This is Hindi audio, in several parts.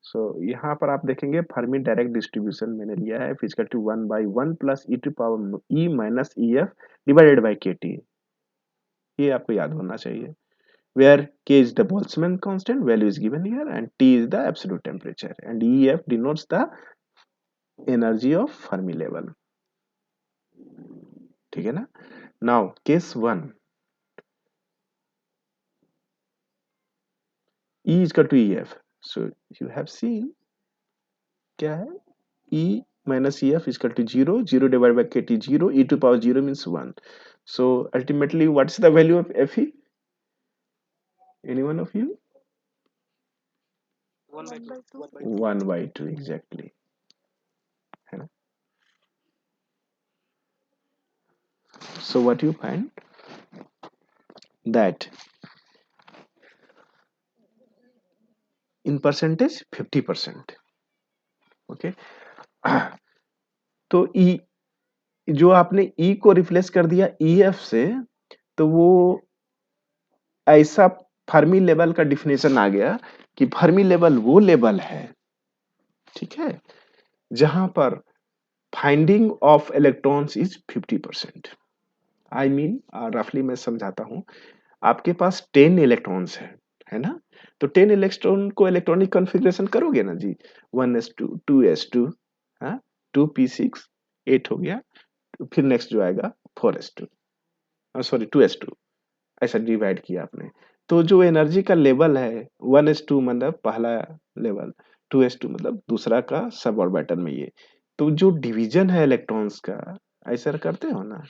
सो यहाँ पर आप देखेंगे फर्मी डायरेक्ट डिस्ट्रीब्यूशन मैंने लिया है physical to 1/1 plus e to power e minus e f divided by k T. ये आपको याद होना चाहिए। Where K is the Boltzmann constant, value is given here, and T is the absolute temperature, and EF denotes the energy of Fermi level. ठीक है ना? Now case 1, E is equal to EF. So you have seen क्या है? E minus EF is equal to 0, 0 divided by KT 0, e to power 0 means 1. So ultimately what is the value of Fe? Any one of you? 1/2. 1/2 exactly. है ना? So what you find? That in percentage 50%. Okay तो ई जो आपने ई को रिप्लेस कर दिया ई एफ से, तो वो ऐसा फर्मी लेवल का डिफिनेशन आ गया कि फर्मी लेवल वो लेवल है, ठीक है, जहां पर finding of electrons is 50%। I mean रफली मैं समझाता हूं, आपके पास 10 इलेक्ट्रॉन्स है ना, तो 10 इलेक्ट्रॉन को इलेक्ट्रॉनिक कॉन्फ़िगरेशन करोगे ना जी, 1s2 2s2 हाँ 2p6 8 हो गया, फिर नेक्स्ट जो आएगा 4s2 सॉरी 2s2, ऐसा डिवाइड किया आपने, तो जो एनर्जी का लेवल है 1s2 मतलब पहला लेवल, 2s2 मतलब दूसरा का सब ऑर्बिटल में ये, तो जो डिवीजन है इलेक्ट्रॉन्स का ऐसा करते हो ना,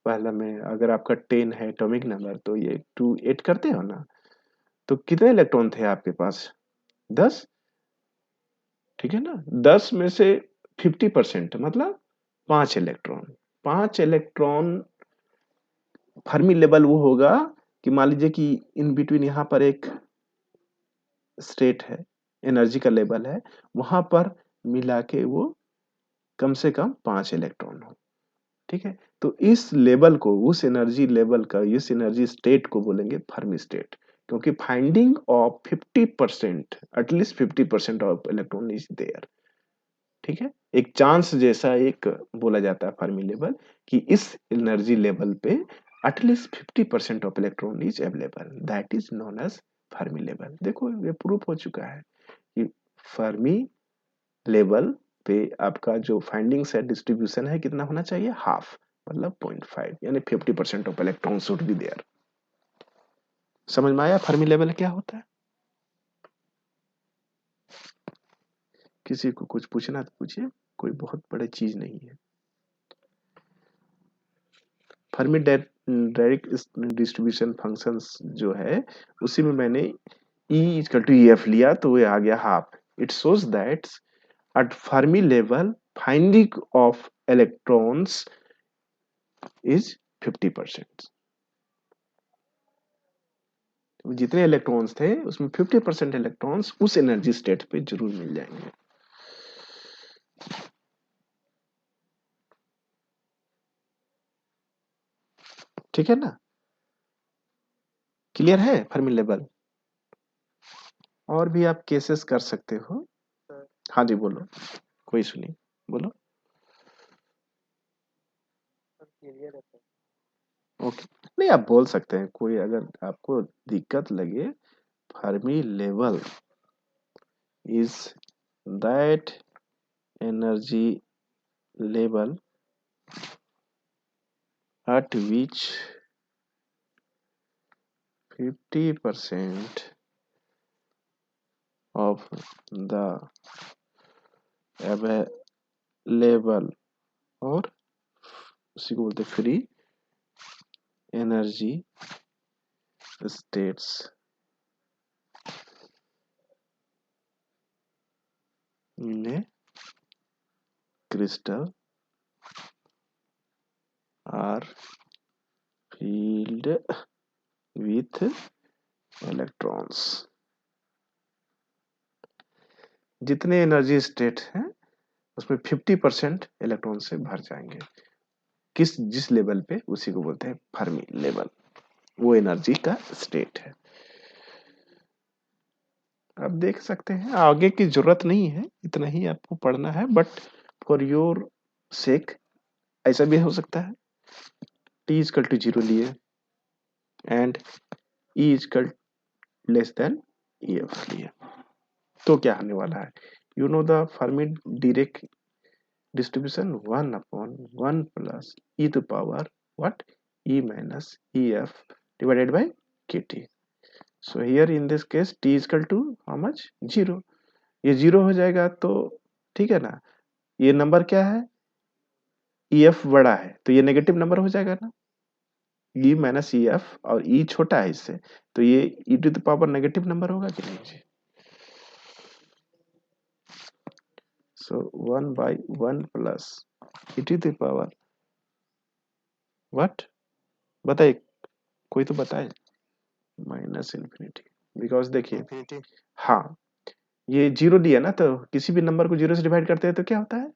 पहला में अगर आपका 10 है एटॉमिक नंबर तो ये 2 8 करते हो ना, तो कितने इलेक्ट्रॉन थे आपके पास? 10, ठीक है ना, 10 में से 50% मतलब 5 इलेक्ट्रॉन, 5 इलेक्ट्रॉन फर्मी लेवल वो होगा कि मान लीजिए कि इन बिटवीन यहाँ पर एक स्टेट है, एनर्जी का लेवल है, वहां पर मिला के वो कम से कम 5 इलेक्ट्रॉन हो, ठीक है, तो इस लेवल को, उस एनर्जी लेवल का, इस एनर्जी स्टेट को बोलेंगे फर्मी स्टेट, क्योंकि finding of 50% at least 50% of electron is there, ठीक है, एक चांस जैसा एक बोला जाता है फर्मी लेवल कि इस एनर्जी लेवल पे at least 50% of electron is available, that is known as Fermi level. देखो ये प्रूफ हो चुका है कि फर्मी लेवल पे आपका जो फाइंडिंग्स है डिस्ट्रीब्यूशन है कितना होना चाहिए, हाफ मतलब 0.5, यानी 50% of electron should be there. समझ में आया फर्मी लेवल क्या होता है? किसी को कुछ पूछना तो पूछिए, कोई बहुत बड़ी चीज नहीं है। फर्मी डायरेक्ट डिस्ट्रीब्यूशन फंक्शंस जो है उसी में मैंने E इक्वल टू EF लिया तो ये आ गया half. It shows that at Fermi level finding of electrons is 50%। जितने इलेक्ट्रॉन्स थे उसमें 50% इलेक्ट्रॉन्स उस एनर्जी स्टेट पे जरूर मिल जाएंगे। ठीक है ना, क्लियर है फर्मी लेवल? और भी आप केसेस कर सकते हो। सर हाँ जी बोलो, कोई सुनी, बोलो। क्लियर है सर। ओके, नहीं आप बोल सकते हैं, कोई अगर आपको दिक्कत लगे, Fermi level is that energy level at which 50% of the available और उसी को बोलते free energy states in crystal are filled with electrons। जितने एनर्जी स्टेट हैं उसमें 50% इलेक्ट्रॉन से भर जाएंगे, किस जिस लेवल पे, उसी को बोलते हैं फर्मी लेवल, वो एनर्जी का स्टेट है। आप देख सकते हैं, आगे की जरूरत नहीं है, इतना ही आपको पढ़ना है, बट फॉर योर सेक ऐसा भी हो सकता है, t इजकल टू 0 लिए and e is equal less than ef लिए, तो क्या होने वाला है, you know the Fermi Dirac distribution 1 upon 1 plus e to power what, e minus ef divided by kt. So here in this case t is equal to how much, 0, ये 0 हो जाएगा तो ठीक है ना, ये नंबर क्या है, ef बड़ा है तो ये नेगेटिव नंबर हो जाएगा ना, e माइनस ef और e छोटा है इससे, तो ये e to the power negative number होगा कि नहीं जी। So 1 by 1 plus e to the power what, बताइए, कोई तो बताए, माइनस इन्फिनिटी, बिकॉज देखिए इंफिनिटी। हाँ, ये 0 दिया ना, तो किसी भी नंबर को 0 से डिवाइड करते हैं तो क्या होता है,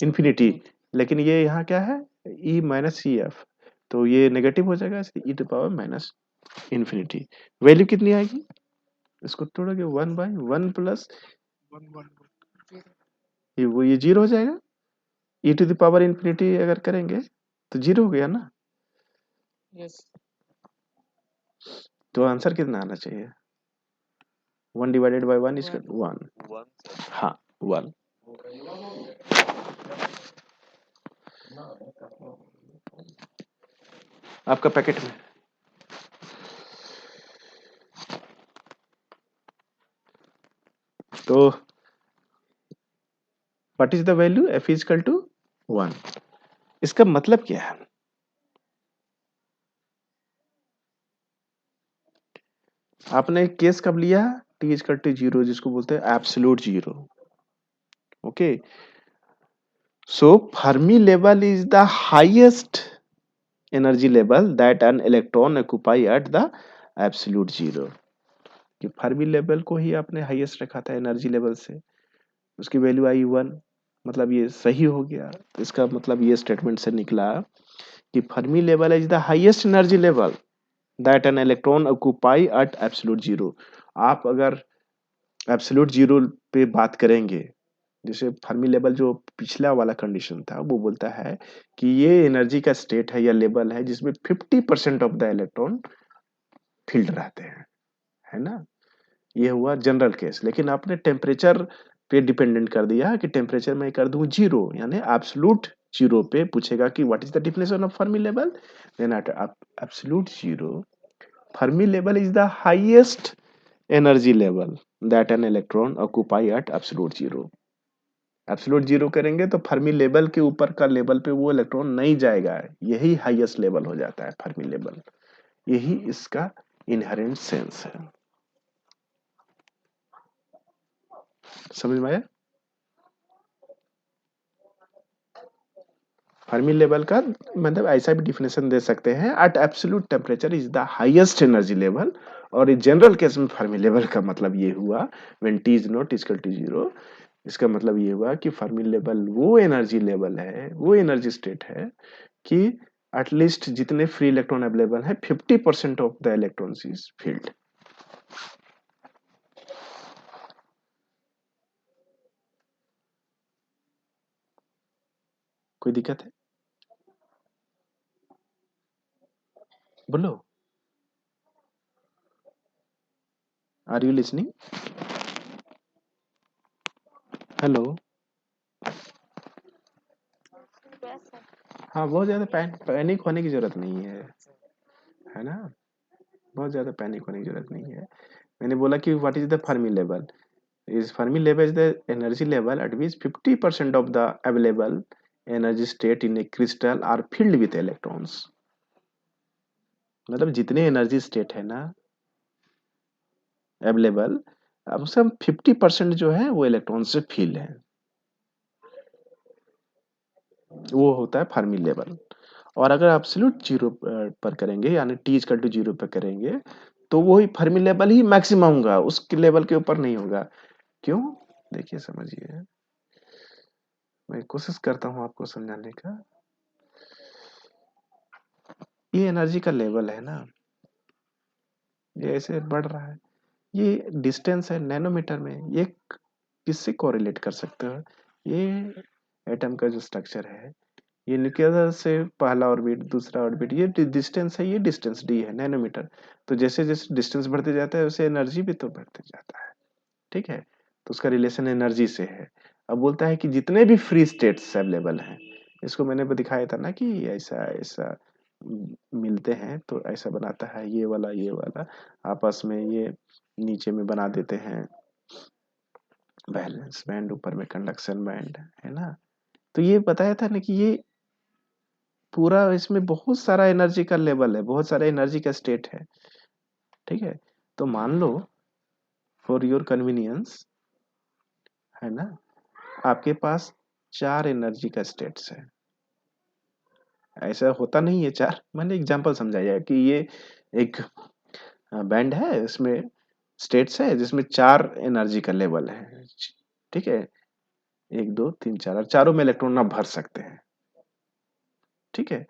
इन्फिनिटी, लेकिन ये यहाँ क्या है, e माइनस सी एफ, तो ये नेगेटिव हो जाएगा, e to power minus infinity, value कितनी आएगी, इसको तोड़ोगे 1 बाई 1 प्लस 1 ये 0 हो जाएगा, e to the power infinity अगर करेंगे तो 0 हो गया ना, यस। तो आंसर कितना आना चाहिए, 1 डिवाइडेड बाई 1 इज 1, हाँ 1। आपका पैकेट में तो what is the value, f is equal to 1, इसका मतलब क्या है, आपने केस कब लिया, t इज इक्वल टू 0, जिसको बोलते हैं absolute 0, okay, so Fermi level is the highest energy level that an electron occupy at the absolute 0, कि फर्मी लेवल को ही आपने हाईएस्ट रखा था एनर्जी लेवल से, उसकी वैल्यू आई 1, मतलब ये सही हो गया, इसका मतलब ये स्टेटमेंट से निकला कि Fermi level is the highest energy level that an electron occupy at absolute 0। आप अगर एब्सोल्यूट 0 पे बात करेंगे, जैसे फर्मी लेवल जो पिछला वाला कंडीशन था वो बोलता है कि ये एनर्जी का स्टेट है या लेवल है जिसमें 50% ऑफ द इलेक्ट्रॉन फील्ड रहते हैं, है ना, ये हुआ जनरल केस, लेकिन आपने टेम्परेचर पे डिपेंडेंट कर दिया कि टेम्परेचर में कर दूं 0, यानी एब्सोल्यूट 0 पे पूछेगा कि what is the definition of Fermi level, then at absolute 0 Fermi level is the highest energy level that an electron occupy at absolute 0, absolute 0 करेंगे तो फर्मी लेवल के ऊपर का लेवल पे वो इलेक्ट्रॉन नहीं जाएगा, यही हाईएस्ट लेवल हो जाता है फर्मी लेवल, यही इसका इनहेरेंट सेंस है, समझ में आया। फर्मी लेवल का मतलब ऐसा भी डिफिनेशन दे सकते हैं, at absolute temperature is the highest energy level, और इस जनरल केस में फर्मी लेवल का मतलब ये हुआ when T is not equal to 0, इसका मतलब ये हुआ कि फर्मी लेवल वो एनर्जी लेवल है, वो एनर्जी स्टेट है कि एटलीस्ट जितने फ्री इलेक्ट्रॉन अवेलेबल है 50% of the electrons is field. कोई दिक्कत है, बोलो, आर यू लिसनिंग, हेलो, हाँ बहुत ज्यादा पैनिक होने की जरूरत नहीं है ना, बहुत ज्यादा पैनिक होने की जरूरत नहीं है, मैंने बोला कि what is the Fermi level, is Fermi level is the energy level at which 50% of the available energy state in a crystal are filled with electrons, मतलब जितने एनर्जी स्टेट है ना अवेलेबल, अब सब 50% जो है वो इलेक्ट्रॉन से फिल है, वो होता है फर्मी लेवल, और अगर एब्सोल्यूट 0 पर करेंगे यानी t इक्वल टू 0 पर करेंगे तो वो ही फर्मी लेवल ही मैक्सिमम होगा, उसके लेवल के ऊपर नहीं होगा, क्यों, देखिए समझिए, मैं कोशिश करता हूँ आपको समझाने का, ये एनर्जी का लेवल है ना, ये ऐसे बढ़ रहा है, ये डिस्टेंस है नैनोमीटर में, ये किससे कोरिलेट कर सकते हो? ये एटम का जो स्ट्रक्चर है, ये न्यूक्लियर से पहला ऑर्बिट, दूसरा ऑर्बिट, ये डिस्टेंस है, ये डिस्टेंस डी है नैनोमीटर। तो जैसे जैसे डिस्टेंस बढ़ते जाता है वैसे एनर्जी भी तो बढ़ते जाता है, ठीक है? तो उसका रिलेशन एनर्जी से है। अब बोलता है कि जितने भी फ्री स्टेट्स अवेलेबल हैं, इसको मैंने भी दिखाया था ना कि ऐसा ऐसा मिलते हैं तो ऐसा बनाता है, ये वाला आपस में ये नीचे में बना देते हैं बैलेंस बैंड, ऊपर में कंडक्शन बैंड, है ना? तो ये बताया था ना कि ये पूरा इसमें बहुत सारा एनर्जी का लेवल है, बहुत सारा एनर्जी का स्टेट है, ठीक है? तो मान लो फॉर योर कन्वीनियंस, है ना, आपके पास 4 एनर्जी का स्टेट्स है। ऐसा होता नहीं है 4, मैंने एग्जांपल समझाया कि ये एक बैंड है, इसमें स्टेट्स है जिसमें 4 एनर्जी का लेवल है, ठीक है? 1 2 3 4, और चारों में इलेक्ट्रॉन आप भर सकते हैं, ठीक है?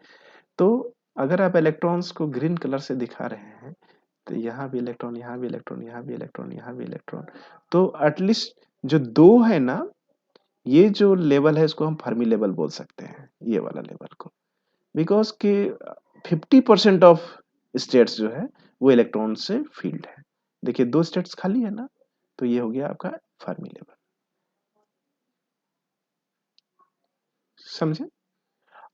तो अगर आप इलेक्ट्रॉन्स को ग्रीन कलर से दिखा रहे हैं, तो यहाँ भी इलेक्ट्रॉन, यहाँ भी इलेक्ट्रॉन, यहाँ भी इलेक्ट्रॉन, यहाँ भी इलेक्ट्रॉन, तो एटलीस्ट जो 2 है ना, ये जो लेवल है इसको हम फर्मी लेवल बोल सकते हैं, ये वाला लेवल को, बिकॉज कि 50% ऑफ स्टेट्स जो है वो इलेक्ट्रॉन से फील्ड है। देखिए 2 स्टेट्स खाली है ना, तो ये हो गया आपका फर्मी लेवल, समझे?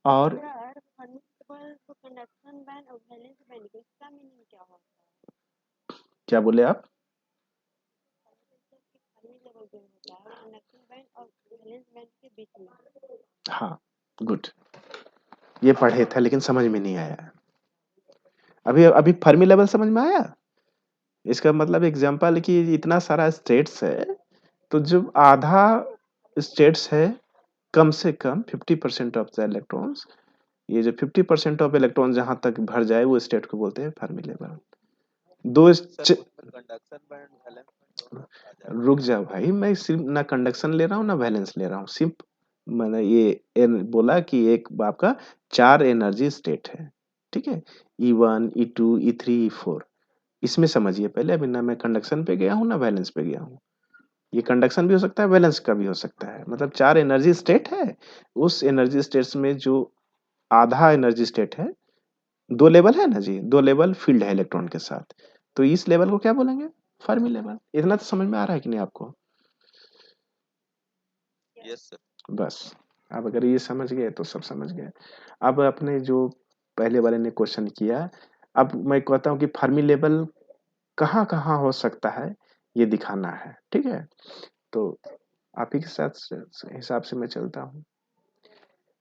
और सर फर्मी तो कंडक्शन बैंड और वैलेंस बैंड का इसका मीनिंग क्या होता है? क्या बोले आप? फर्मी लेवल जो होता है कंडक्शन बैंड और वैलेंस बैंड के बीच में। हाँ, गुड, ये पढ़े था लेकिन समझ में नहीं आया। अभी अभी फर्मी लेवल समझ में आया? इसका मतलब एग्जांपल कि इतना सारा स्टेट्स है, तो जब आधा स्टेट्स है, कम से कम 50% ऑफ द इलेक्ट्रॉन्स, ये जो 50% ऑफ इलेक्ट्रॉन जहां तक भर जाए वो स्टेट को बोलते हैं फर्मी लेवल। दो कंडक्शन बैंड वैलेंस रुक जाओ भाई, मैं सिर्फ ना कंडक्शन ले रहा हूँ ना वैलेंस ले रहा हूँ, सिर्फ मैंने ये बोला कि एक आपका 4 एनर्जी स्टेट है, ठीक है? E1 E2 E3 E4, इसमें समझिए पहले, अभी ना मैं कंडक्शन पे गया हूँ ना वैलेंस पे गया हूँ। ये कंडक्शन भी हो सकता है, वैलेंस का भी हो सकता है, मतलब 4 एनर्जी स्टेट है। उस एनर्जी स्टेट्स में जो आधा एनर्जी स्टेट है, 2 लेवल है ना जी, 2 लेवल फील्ड है इलेक्ट्रॉन के साथ, तो इस लेवल को क्या बोलेंगे? Fermi level. इतना तो समझ में आ रहा है कि नहीं आपको? Yes sir. बस, अब अगर ये समझ गए तो सब समझ गए। अब अपने जो पहले वाले ने क्वेश्चन किया, अब मैं कहता हूँ कि फर्मी लेवल कहाँ कहाँ हो सकता है ये दिखाना है, ठीक है? तो आप ही के साथ हिसाब से मैं चलता हूँ।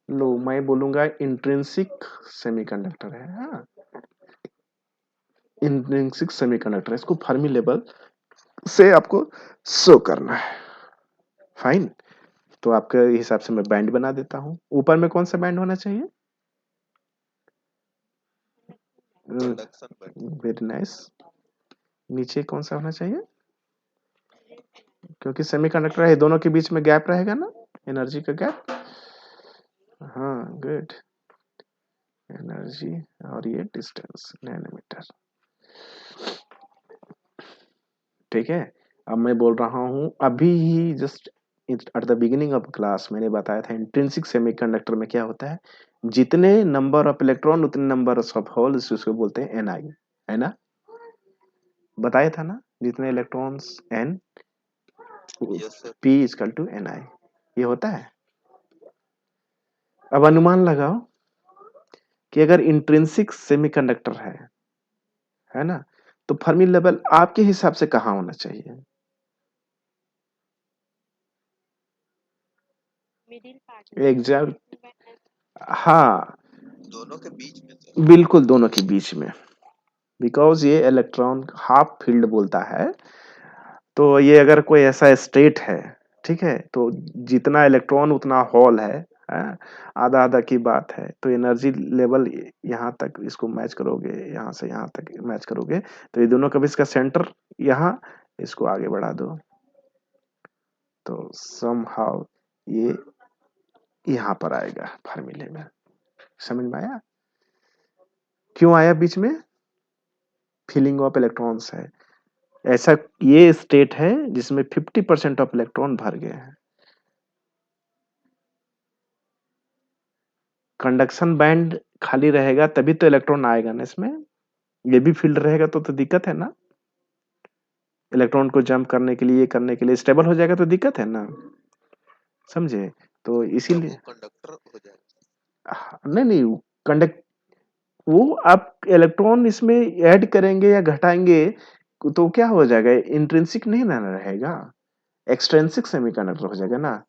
लो, मैं बोलूंगा इंट्रिंसिक सेमीकंडक्टर है, हाँ, इंट्रिंसिक सेमीकंडक्टर, इसको फर्मी लेवल से आपको शो करना है, फाइन। तो आपके हिसाब से मैं बैंड बना देता हूँ। ऊपर में कौन सा बैंड होना चाहिए? Conduction band. Very nice. नीचे कौन सा होना चाहिए? क्योंकि सेमीकंडक्टर है, दोनों के बीच में गैप रहेगा ना, एनर्जी का गैप। हाँ, गुड, एनर्जी, और ये डिस्टेंस नैनोमीटर, ठीक है? अब मैं बोल रहा हूँ, अभी ही just at the beginning of class मैंने बताया था इंट्रिंसिक सेमीकंडक्टर में क्या होता है, जितने नंबर ऑफ इलेक्ट्रॉन उतने नंबर ऑफ होल, उसको बोलते हैं Ni, है ना? बताया था ना, जितने electrons n, yes sir. p equal to Ni, ये होता है। अब अनुमान लगाओ कि अगर इंट्रिंसिक सेमीकंडक्टर है ना, तो फर्मी लेवल आपके हिसाब से कहाँ होना चाहिए? मिडिल पार्ट एग्जाम, में। हाँ, दोनों के बीच में सर। बिल्कुल दोनों के बीच में, बिकॉज ये इलेक्ट्रॉन हाफ फील्ड बोलता है। तो ये अगर कोई ऐसा स्टेट है, ठीक है, तो जितना इलेक्ट्रॉन उतना हॉल है, आधा आधा की बात है, तो एनर्जी लेवल यहाँ तक इसको मैच करोगे, यहाँ से यहाँ तक मैच करोगे, तो ये दोनों का भी इसका सेंटर यहाँ, इसको आगे बढ़ा दो, तो समहाउ ये यहाँ पर आएगा फर्मी लेवल। समझ में आया? क्यों आया बीच में? फीलिंग ऑफ इलेक्ट्रॉन्स है, ऐसा ये स्टेट है जिसमें 50% ऑफ इलेक्ट्रॉन भर गए हैं। कंडक्शन बैंड खाली रहेगा तभी तो इलेक्ट्रॉन आएगा ना इसमें। ये भी फील्ड रहेगा तो दिक्कत है ना। इलेक्ट्रॉन को जंप करने के लिए, करने के लिए स्टेबल हो जाएगा तो दिक्कत है ना, समझे। तो जब इसीलिए वो कंडक्टर हो जाएगा। नहीं नहीं, कंडक्ट वो आप इलेक्ट्रॉन इसमें ऐड करेंगे या घटाएंगे तो क्या हो जाएगा, इंट्रिंसिक नहीं ना रहेगा, एक्सट्रिंसिक सेमीकंडक्टर हो जाएगा ना,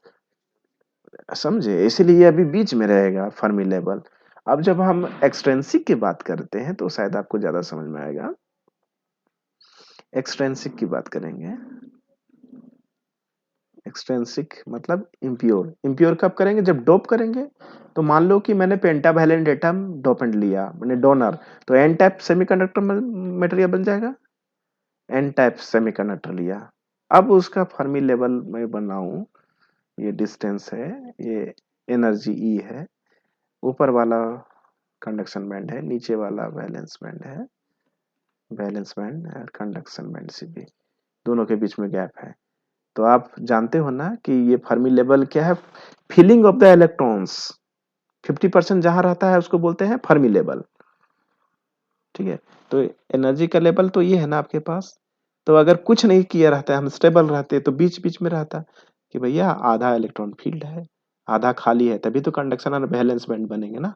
समझे। इसीलिए अभी बीच में रहेगा फर्मी लेवल। अब जब हम एक्सट्रिंसिक की बात करते हैं तो शायद आपको ज्यादा समझ में आएगा। एक्सट्रिंसिक की बात करेंगे, एक्सट्रिंसिक मतलब इम्प्योर। इम्प्योर कब करेंगे, जब डोप करेंगे। तो मान लो कि मैंने पेंटावैलेंट एटम डोपेंट लिया, मैंने डोनर, तो एन टाइप सेमीकंडक्टर मटेरियल बन जाएगा। एन टाइप सेमीकंडक्टर लिया, अब उसका फर्मी लेवल मैं बनाऊं, ये डिस्टेंस है, ये एनर्जी ई है, ऊपर वाला कंडक्शन बैंड है, नीचे वाला वैलेंस बैंड है, वैलेंस बैंड और कंडक्शन बैंड से भी दोनों के बीच में गैप है। तो आप जानते हो ना कि ये फर्मी लेवल क्या है, फिलिंग ऑफ द इलेक्ट्रॉन्स। 50% जहां रहता है उसको बोलते हैं फर्मी लेवल, ठीक है। तो एनर्जी का लेवल तो ये है ना आपके पास। तो अगर कुछ नहीं किया रहता है, हम स्टेबल रहते तो बीच बीच में रहता कि भैया आधा इलेक्ट्रॉन फील्ड है, आधा खाली है, तभी तो कंडक्शन और वैलेंस बैंड बनेंगे ना,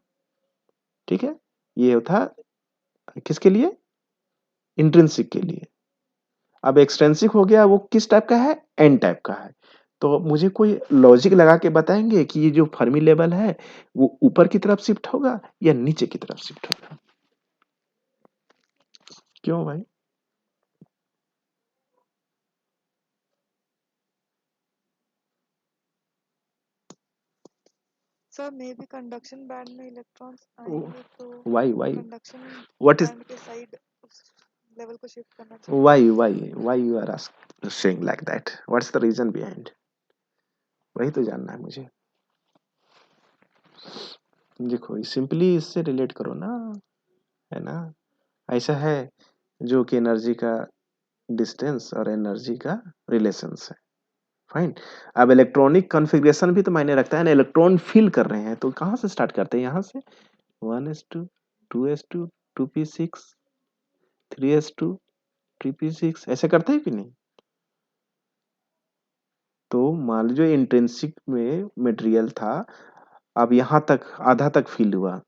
ठीक है। ये था किसके लिए, इंट्रिंसिक के लिए। अब एक्सट्रिंसिक हो गया, वो किस टाइप का है, एन टाइप का है। तो मुझे कोई लॉजिक लगा के बताएंगे कि ये जो फर्मी लेवल है वो ऊपर की तरफ शिफ्ट होगा या नीचे की तरफ शिफ्ट होगा। क्यों भाई। Sir maybe conduction band में इलेक्ट्रॉन्स आएंगे तो why why conduction what is band के साइड उस लेवल को शिफ्ट करना चाहिए। Why you are saying like that, what's the reason behind, वही तो जानना है मुझे। देखो सिंपली इससे रिलेट करो ना, है ना। ऐसा है जो कि एनर्जी का डिस्टेंस और एनर्जी का रिलेशंस है, फाइन। अब इलेक्ट्रॉनिक कॉन्फ़िगरेशन भी तो मायने रखता है ना, इलेक्ट्रॉन फील कर रहे हैं तो कहाँ से स्टार्ट करते हैं, यहाँ से 1s2 2s2 2p6 3s2 3p6 ऐसे करते हैं कि नहीं। तो मान लीजिए इंट्रिंसिक में मटेरियल था, अब यहाँ तक आधा तक फील हुआ,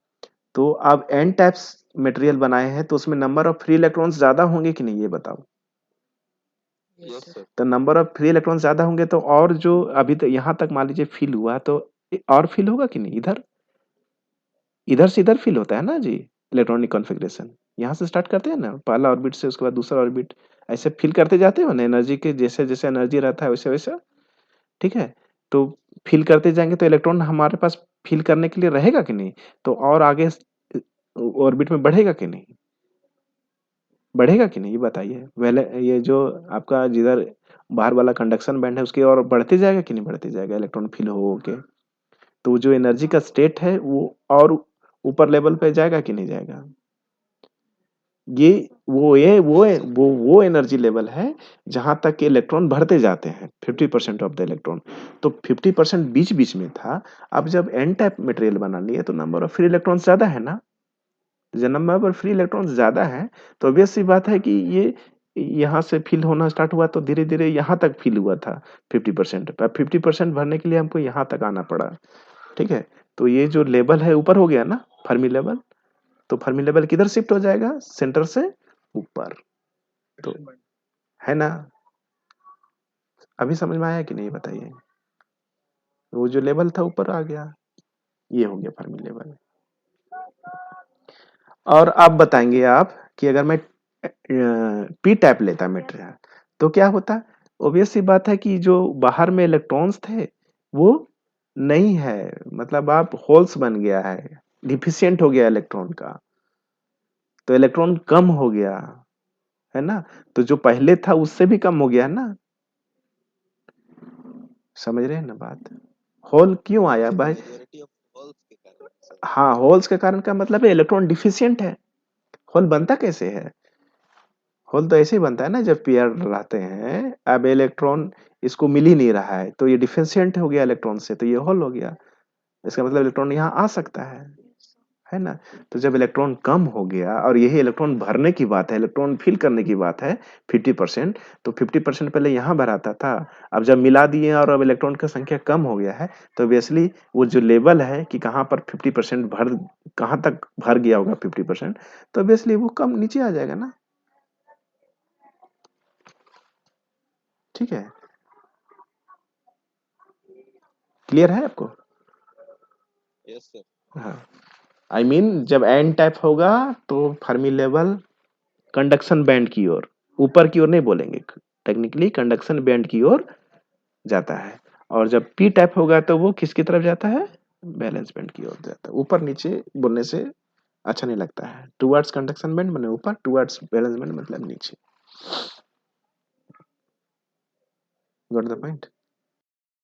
तो अब एन टाइप्स मटेरियल बनाए हैं तो उसमें नंबर ऑफ फ्री इलेक्ट्रॉन्स ज्यादा होंगे कि नहीं, ये बताओ। Yes sir. तो नंबर ऑफ फ्री इलेक्ट्रॉन्स ज्यादा होंगे तो और जो अभी तक यहाँ तक मान लीजिए फील हुआ तो और फील होगा कि नहीं, इधर इधर से इधर फील होता है ना जी। इलेक्ट्रॉनिक कॉन्फ़िगरेशन यहाँ से स्टार्ट करते हैं ना, पहला ऑर्बिट से उसके बाद दूसरा ऑर्बिट, ऐसे फील करते जाते हो ना एनर्जी के, जैसे जैसे एनर्जी रहता है वैसे वैसे, ठीक है। तो फील करते जाएंगे तो इलेक्ट्रॉन हमारे पास फील करने के लिए रहेगा कि नहीं, तो और आगे ऑर्बिट में बढ़ेगा कि नहीं, बढ़ेगा कि नहीं, ये बताइए। पहले ये जो आपका जिधर बाहर वाला कंडक्शन बैंड है उसकी और बढ़ते जाएगा कि नहीं बढ़ते जाएगा, इलेक्ट्रॉन फील हो के। तो जो एनर्जी का स्टेट है वो और ऊपर लेवल पे जाएगा कि नहीं जाएगा। ये वो एनर्जी लेवल है जहां तक के इलेक्ट्रॉन बढ़ते जाते हैं, 50% ऑफ द इलेक्ट्रॉन। तो 50% बीच बीच में था। अब जब एन टाइप मटेरियल बना लिए तो नंबर ऑफ फ्री इलेक्ट्रॉन ज्यादा है ना, जब नंबर ऑफ फ्री इलेक्ट्रॉन ज्यादा है तो ऑब्वियस सी बात है कि ये यहाँ से फिल होना स्टार्ट हुआ तो धीरे धीरे यहाँ तक फिल हुआ था 50%। 50% भरने के लिए हमको यहाँ तक आना पड़ा, ठीक है। तो ये जो लेवल है ऊपर हो गया ना फर्मी लेवल, तो फर्मी लेवल किधर शिफ्ट हो जाएगा, सेंटर से ऊपर। तो है ना, अभी समझ में आया कि नहीं बताइए। वो जो लेवल था ऊपर आ गया, ये हो गया फर्मी लेवल। और अब बताएंगे आप कि अगर मैं पी टाइप लेता मटेरियल तो क्या होता। ऑब्वियस सी बात है कि जो बाहर में इलेक्ट्रॉन्स थे वो नहीं है, मतलब आप होल्स बन गया है, डिफिशियंट हो गया इलेक्ट्रॉन का, तो इलेक्ट्रॉन कम हो गया, है ना। तो जो पहले था उससे भी कम हो गया ना, समझ रहे हैं ना बात। होल क्यों आया भाई, मेजॉरिटी ऑफ होल्स के कारण सर। हाँ होल्स के कारण का मतलब है इलेक्ट्रॉन डिफिशियंट है। होल बनता कैसे है, होल तो ऐसे ही बनता है ना, जब पेयर रहते हैं, अब इलेक्ट्रॉन इसको मिल ही नहीं रहा है तो ये डिफरेंशिएट हो गया इलेक्ट्रॉन से, तो ये होल हो गया। इसका मतलब इलेक्ट्रॉन यहाँ आ सकता है ना। तो जब इलेक्ट्रॉन कम हो गया, और यही इलेक्ट्रॉन भरने की बात है, इलेक्ट्रॉन फिल करने की बात है 50%, तो 50% पहले यहाँ भराता था, अब जब मिला दिए और अब इलेक्ट्रॉन की संख्या कम हो गया है, तो ऑब्वियसली वो जो लेवल है कि कहाँ पर 50% भर, कहाँ तक भर गया होगा 50%, तो ऑब्वियसली वो कम नीचे आ जाएगा ना। ठीक है, क्लियर है आपको? Yes sir. हाँ, आई मीन जब एन टाइप होगा तो फर्मी लेवल कंडक्शन बैंड की ओर, ऊपर की ओर नहीं बोलेंगे, टेक्निकली कंडक्शन बैंड की ओर जाता है। और जब पी टाइप होगा तो वो किसकी तरफ जाता है? बैलेंस बैंड की ओर जाता है। ऊपर नीचे बोलने से अच्छा नहीं लगता है। टुवर्ड्स कंडक्शन बैंड मतलब ऊपर, टुवर्ड्स बैलेंस बैंड मतलब नीचे। Got the point?